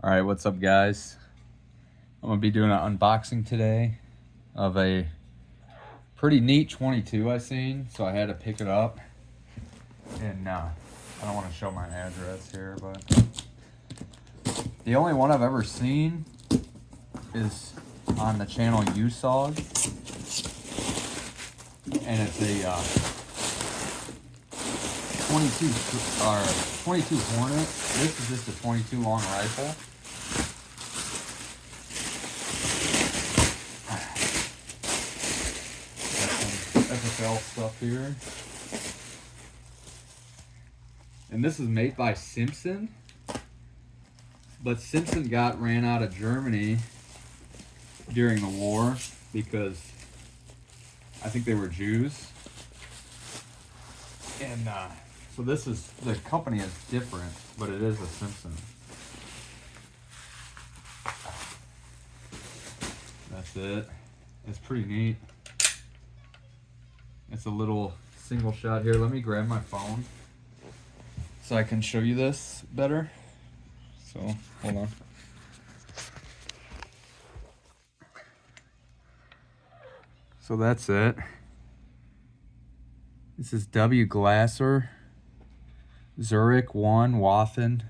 All right, what's up, guys? I'm gonna be doing an unboxing today of a pretty neat 22 I seen, so I had to pick it up. And I don't want to show my address here, but the only one I've ever seen is on the channel USOG, and it's a 22 Hornet. This is just a 22 long rifle. FFL stuff here, and this is made by Simson, but Simson ran out of Germany during the war because I think they were Jews, and so the company is different, but it is a Simson. That's it. It's pretty neat. It's a little single shot here. Let me grab my phone so I can show you this better. So, hold on. So that's it. This is W. Glasser Zurich 1 Waffen,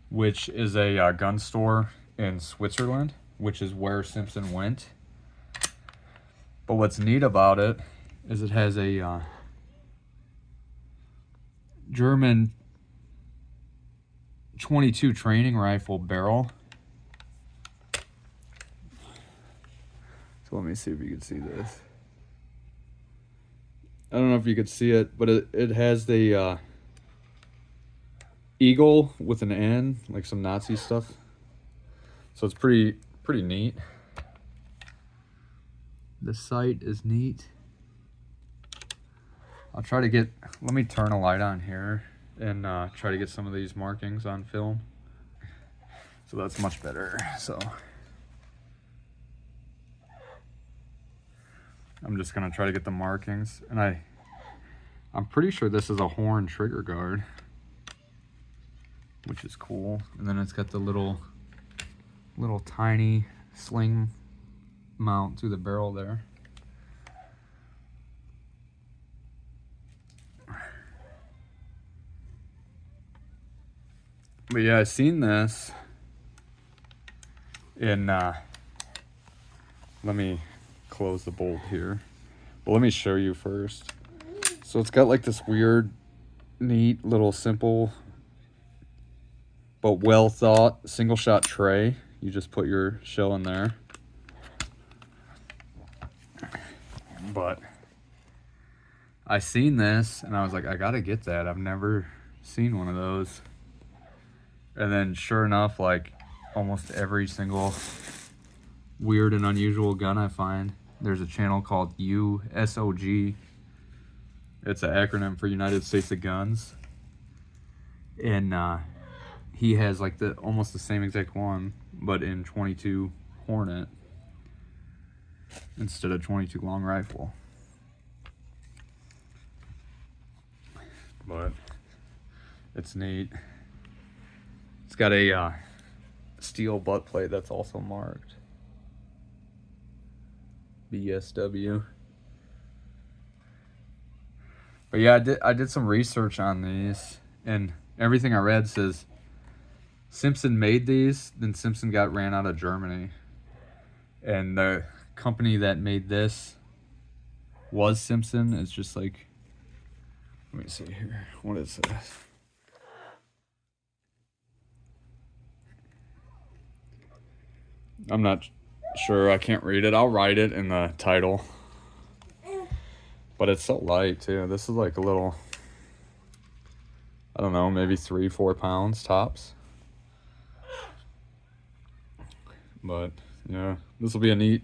which is a gun store in Switzerland, which is where Simson went. But what's neat about it is it has a German 22 training rifle barrel. So let me see if you can see this. I don't know if you could see it, but it has the eagle with an N, like some Nazi stuff. So it's pretty neat. The sight is neat. I'll try to get, let me turn a light on here and try to get some of these markings on film. So that's much better. So I'm just gonna try to get the markings, and I'm pretty sure this is a horn trigger guard, which is cool. And then it's got the little tiny sling mount through the barrel there. But yeah, I seen this in let me close the bolt here, but let me show you first. So it's got like this weird, neat little simple but well thought single shot tray. You just put your shell in there. But I seen this and I was like, I gotta get that. I've never seen one of those. And then sure enough, like almost every single weird and unusual gun I find, there's a channel called USOG. It's an acronym for United States of Guns. And he has like almost the same exact one, but in 22 Hornet instead of 22 long rifle. But it's neat. It's got a steel butt plate that's also marked BSW. But yeah, I did some research on these, and everything I read says Simson made these, then Simson ran out of Germany, and the company that made this was Simson. It's just like, let me see here, what is this? I'm not sure, I can't read it. I'll write it in the title. But it's so light too. This is like a little, I don't know, maybe 3-4 pounds tops. But yeah, this will be a neat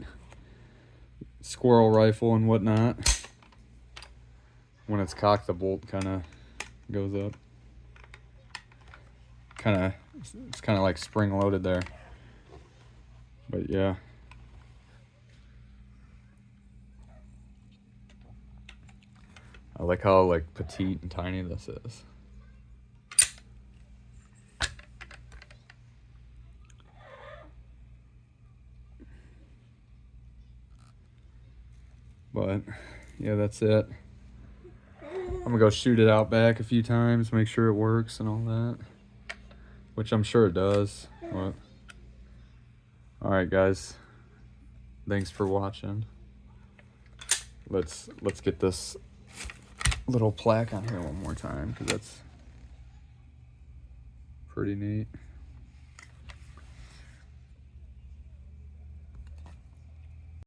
squirrel rifle and whatnot. When it's cocked, the bolt kind of goes up. It's kind of like spring loaded there. But yeah. I like how like petite and tiny this is. But yeah, that's it. I'm gonna go shoot it out back a few times, make sure it works and all that, which I'm sure it does. But all right, guys, thanks for watching. Let's get this little plaque on here one more time, because that's pretty neat.